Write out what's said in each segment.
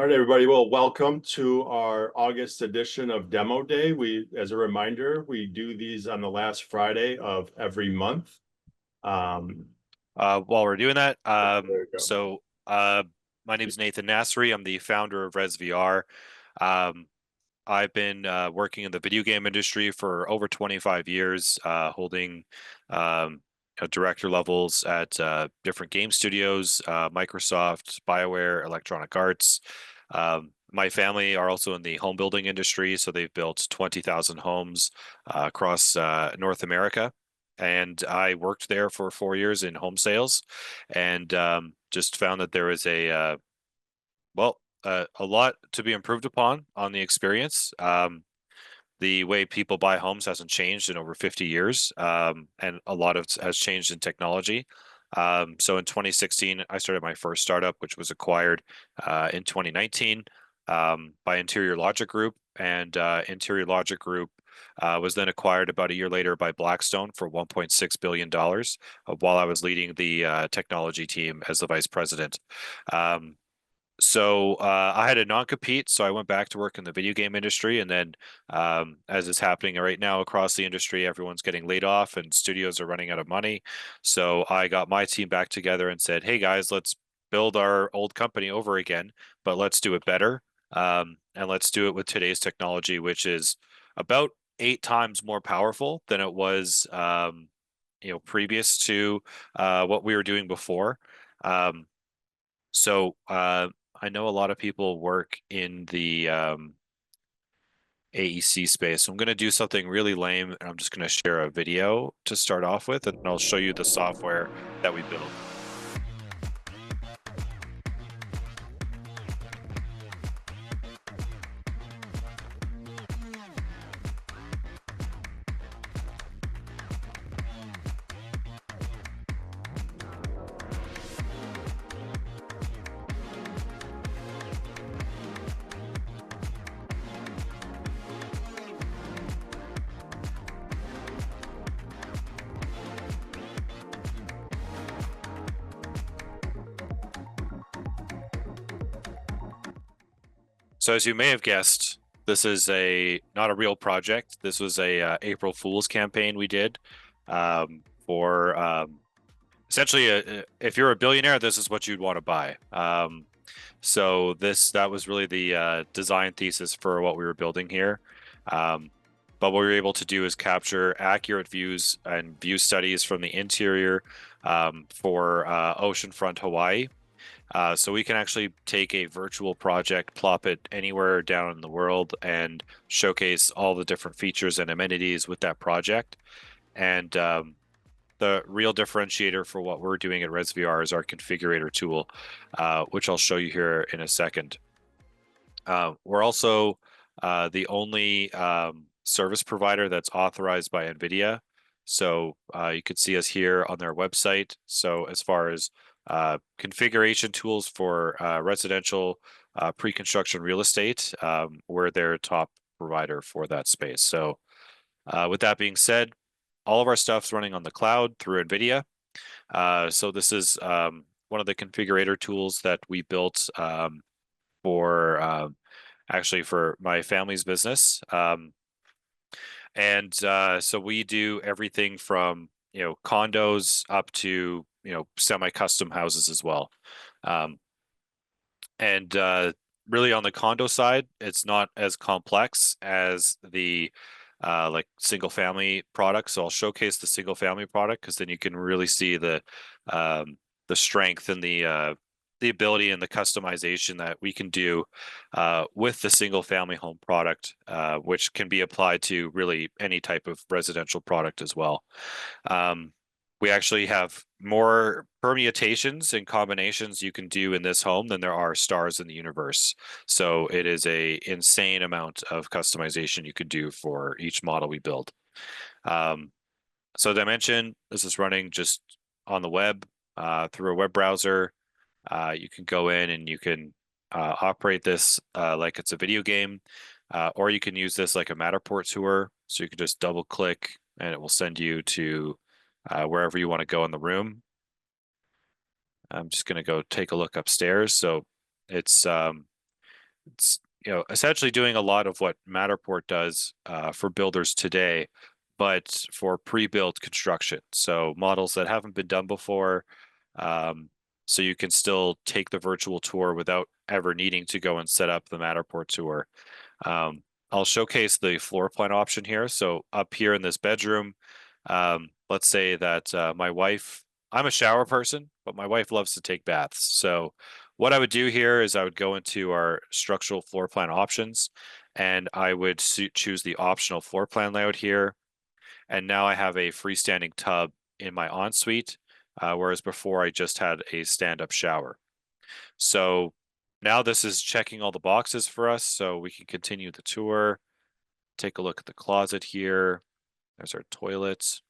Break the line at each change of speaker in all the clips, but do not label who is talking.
All right, everybody. Well, welcome to our August edition of Demo Day. As a reminder, we do these on the last Friday of every month.
While we're doing that,
There you go.
my name is Nathan Nasseri. I'm the founder of ResVR. I've been working in the video game industry for over 25 years, holding director levels at different game studios, Microsoft, BioWare, Electronic Arts. My family are also in the home building industry, so they've built 20,000 homes across North America. And I worked there for 4 years in home sales, and just found that there was a lot to be improved upon on the experience. The way people buy homes hasn't changed in over 50 years, and a lot of has changed in technology. So in 2016, I started my first startup, which was acquired in 2019 by Interior Logic Group, and Interior Logic Group was then acquired about a year later by Blackstone for $1.6 billion while I was leading the technology team as the vice president. So I had a non-compete, so I went back to work in the video game industry. And then as is happening right now across the industry, everyone's getting laid off and studios are running out of money. So I got my team back together and said, hey guys, let's build our old company over again, but let's do it better. And let's do it with today's technology, which is about 8 times more powerful than it was previous to what we were doing before. So I know a lot of people work in the AEC space. So I'm going to do something really lame, and I'm just going to share a video to start off with, and I'll show you the software that we built. So as you may have guessed, this is not a real project. This was a April Fool's campaign we did for essentially if you're a billionaire, this is what you'd want to buy. So that was really the design thesis for what we were building here. But what we were able to do is capture accurate views and view studies from the interior for oceanfront Hawaii. So we can actually take a virtual project, plop it anywhere down in the world, and showcase all the different features and amenities with that project. And the real differentiator for what we're doing at ResVR is our configurator tool, which I'll show you here in a second. We're also the only service provider that's authorized by NVIDIA. So you could see us here on their website. So as far as configuration tools for residential pre-construction real estate, we're their top provider for that space. So with that being said, all of our stuff's running on the cloud through NVIDIA. So this is one of the configurator tools that we built for actually for my family's business. So we do everything from condos up to semi-custom houses as well. Really on the condo side, it's not as complex as the like single family product. So I'll showcase the single family product because then you can really see the strength and the ability and the customization that we can do with the single family home product, which can be applied to really any type of residential product as well. We actually have more permutations and combinations you can do in this home than there are stars in the universe. So it is a insane amount of customization you could do for each model we build. So as I mentioned, this is running just on the web through a web browser. You can go in and you can operate this like it's a video game, or you can use this like a Matterport tour. So you can just double click and it will send you to wherever you want to go in the room. I'm just going to go take a look upstairs. So it's it's essentially doing a lot of what Matterport does for builders today, but for pre-built construction. So models that haven't been done before. Um, so you can still take the virtual tour without ever needing to go and set up the Matterport tour. Um, I'll showcase the floor plan option here. So up here in this bedroom, let's say that I'm a shower person, but my wife loves to take baths. So what I would do here is I would go into our structural floor plan options, and I would choose the optional floor plan layout here. And now I have a freestanding tub in my ensuite, whereas before I just had a stand-up shower. So now this is checking all the boxes for us, so we can continue the tour. Take a look at the closet here. There's our toilets.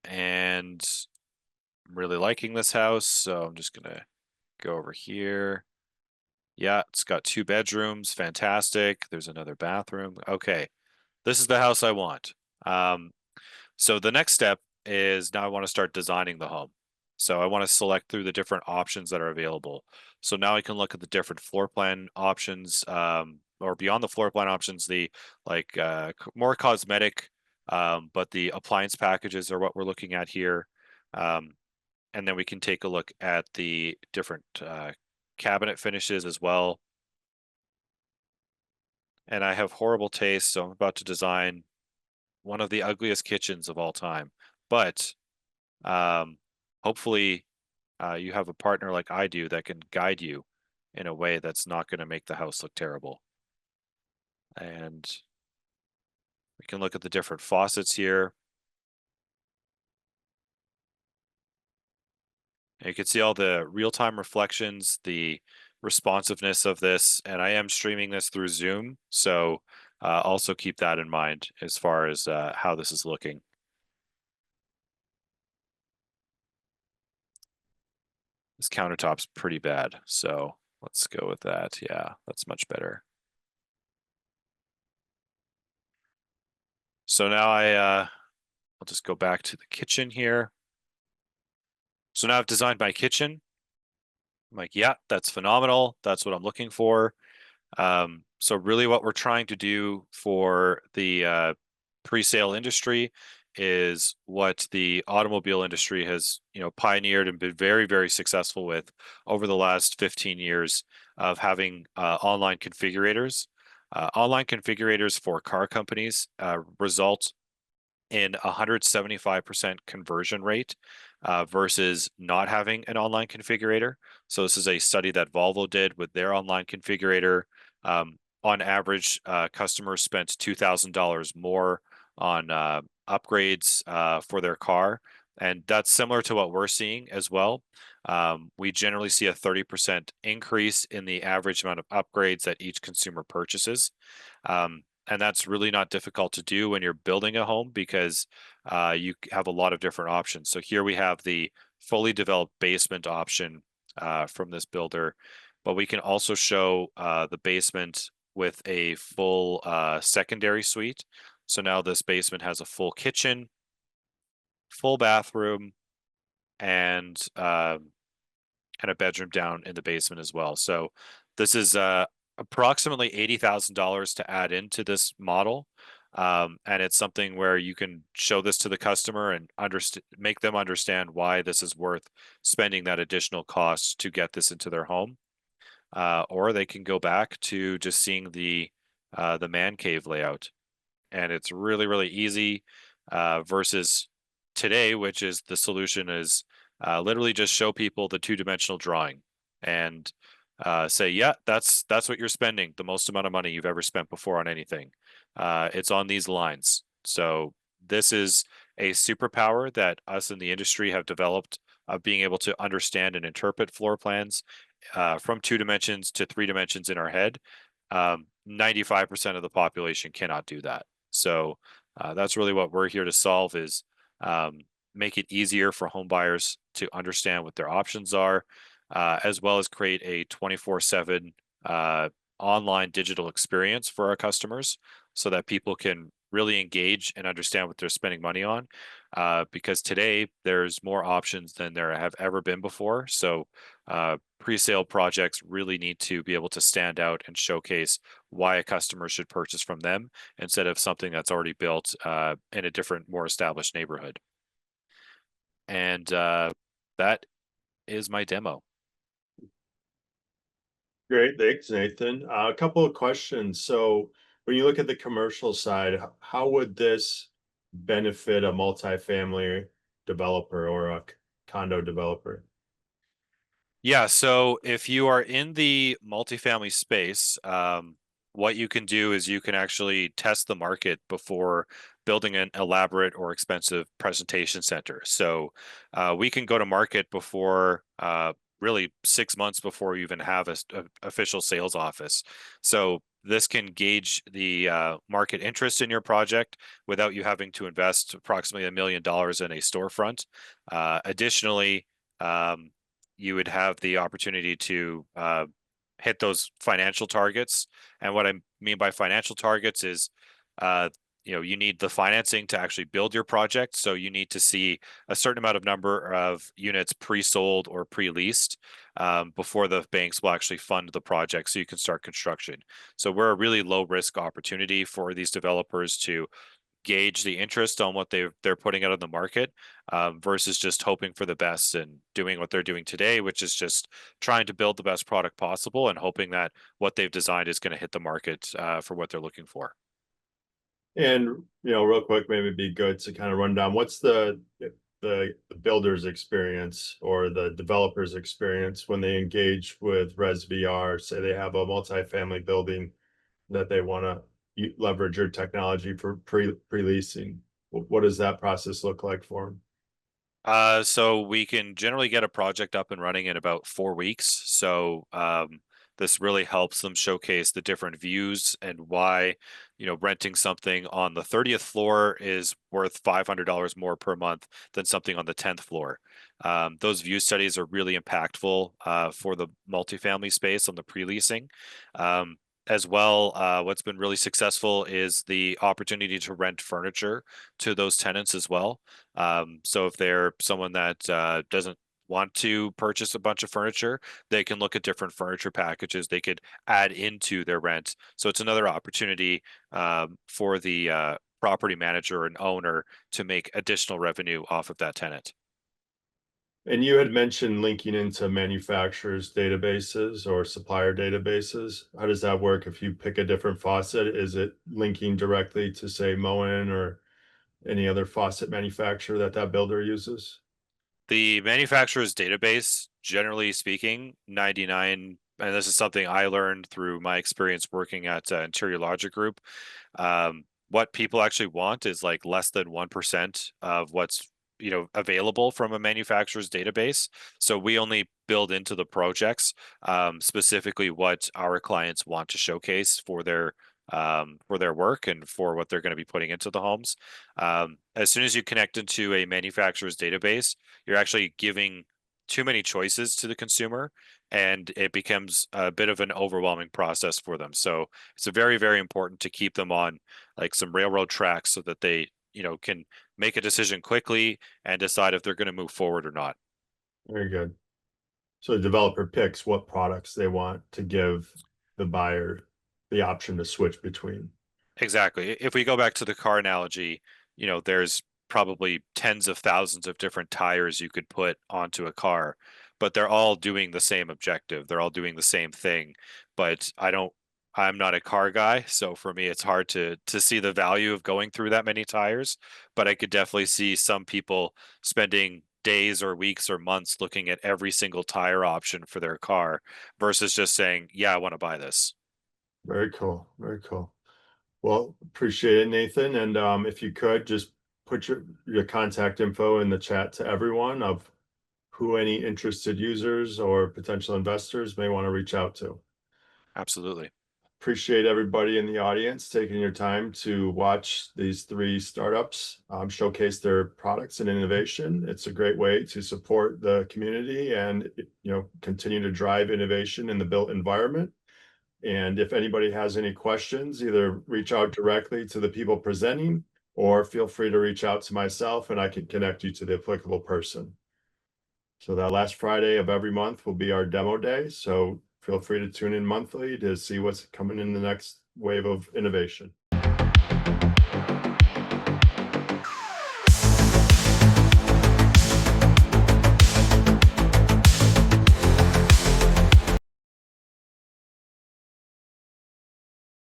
And I'm really liking this house, so I'm just gonna go over here. Yeah, it's got 2 bedrooms, fantastic. There's another bathroom. Okay, this is the house I want. So the next step is now I want to start designing the home. So I want to select through the different options that are available. So now I can look at the different floor plan options, or beyond the floor plan options, the more cosmetic, but the appliance packages are what we're looking at here. Um, and then we can take a look at the different cabinet finishes as well. And I have horrible taste, so I'm about to design one of the ugliest kitchens of all time. But um, hopefully, you have a partner like I do that can guide you in a way that's not going to make the house look terrible. And we can look at the different faucets here. And you can see all the real-time reflections, the responsiveness of this, and I am streaming this through Zoom, so also keep that in mind as far as how this is looking. This countertop's pretty bad, so let's go with that. Yeah, that's much better. So now I'll just go back to the kitchen here. So now I've designed my kitchen. I'm like, yeah, that's phenomenal. That's what I'm looking for. So really what we're trying to do for the pre-sale industry is what the automobile industry has, pioneered and been very, very successful with over the last 15 years of having online configurators. Online configurators for car companies result in 175% conversion rate versus not having an online configurator. So this is a study that Volvo did with their online configurator. On average, customers spent $2,000 more on upgrades for their car. And that's similar to what we're seeing as well. We generally see a 30% increase in the average amount of upgrades that each consumer purchases. And that's really not difficult to do when you're building a home because you have a lot of different options. So here we have the fully developed basement option from this builder, but we can also show the basement with a full secondary suite. So now this basement has a full kitchen, full bathroom, and a bedroom down in the basement as well. So this is approximately $80,000 to add into this model. And it's something where you can show this to the customer and make them understand why this is worth spending that additional cost to get this into their home. Or they can go back to just seeing the man cave layout. And it's really, really easy versus today, which is the solution is literally just show people the two-dimensional drawing and say, yeah, that's what you're spending, the most amount of money you've ever spent before on anything. It's on these lines. So this is a superpower that us in the industry have developed of being able to understand and interpret floor plans from 2 dimensions to 3 dimensions in our head. 95% of the population cannot do that. So that's really what we're here to solve is make it easier for home buyers to understand what their options are, as well as create a 24/7 online digital experience for our customers so that people can really engage and understand what they're spending money on. Because today there's more options than there have ever been before. So pre-sale projects really need to be able to stand out and showcase why a customer should purchase from them instead of something that's already built in a different, more established neighborhood. And that is my demo.
Great, thanks, Nathan. A couple of questions. So when you look at the commercial side, how would this benefit a multifamily developer or a condo developer?
Yeah, so if you are in the multifamily space, what you can do is you can actually test the market before building an elaborate or expensive presentation center. So we can go to market before really 6 months before you even have a official sales office. So this can gauge the market interest in your project without you having to invest approximately $1 million in a storefront. Additionally, um, you would have the opportunity to hit those financial targets. And what I mean by financial targets is, uh, you need the financing to actually build your project. So you need to see a certain amount of number of units pre-sold or pre-leased before the banks will actually fund the project so you can start construction. So we're a really low risk opportunity for these developers to gauge the interest on what they're putting out on the market versus just hoping for the best and doing what they're doing today, which is just trying to build the best product possible and hoping that what they've designed is going to hit the market for what they're looking for.
And real quick, maybe it'd be good to kind of run down what's the builder's experience or the developer's experience when they engage with ResVR. Say they have a multifamily building that they want to leverage your technology for pre-leasing. What does that process look like for them?
So we can generally get a project up and running in about 4 weeks. So this really helps them showcase the different views and why, renting something on the 30th floor is worth $500 more per month than something on the 10th floor. Those view studies are really impactful for the multifamily space on the pre-leasing. As well, what's been really successful is the opportunity to rent furniture to those tenants as well. So if they're someone that doesn't want to purchase a bunch of furniture, they can look at different furniture packages they could add into their rent. So it's another opportunity for the property manager and owner to make additional revenue off of that tenant.
And you had mentioned linking into manufacturers' databases or supplier databases. How does that work? If you pick a different faucet, is it linking directly to, say, Moen or any other faucet manufacturer that builder uses?
The manufacturer's database, generally speaking, 99, and this is something I learned through my experience working at Interior Logic Group. What people actually want is like less than 1% of what's available from a manufacturer's database. So we only build into the projects specifically what our clients want to showcase for their work and for what they're going to be putting into the homes. As soon as you connect into a manufacturer's database, you're actually giving too many choices to the consumer, and it becomes a bit of an overwhelming process for them. So it's a very, very important to keep them on like some railroad tracks so that they, can make a decision quickly and decide if they're going to move forward or not.
Very good. So the developer picks what products they want to give the buyer the option to switch between.
Exactly. If we go back to the car analogy, there's probably tens of thousands of different tires you could put onto a car, but they're all doing the same objective. They're all doing the same thing. But I'm not a car guy, so for me it's hard to see the value of going through that many tires, but I could definitely see some people spending days or weeks or months looking at every single tire option for their car versus just saying, "Yeah, I want to buy this."
Very cool. Very cool. Well, appreciate it, Nathan. And if you could just put your contact info in the chat to everyone of who any interested users or potential investors may want to reach out to.
Absolutely.
Appreciate everybody in the audience taking your time to watch these three startups showcase their products and innovation. It's a great way to support the community and continue to drive innovation in the built environment. And if anybody has any questions, either reach out directly to the people presenting, or feel free to reach out to myself and I can connect you to the applicable person. So that last Friday of every month will be our demo day. So feel free to tune in monthly to see what's coming in the next wave of innovation.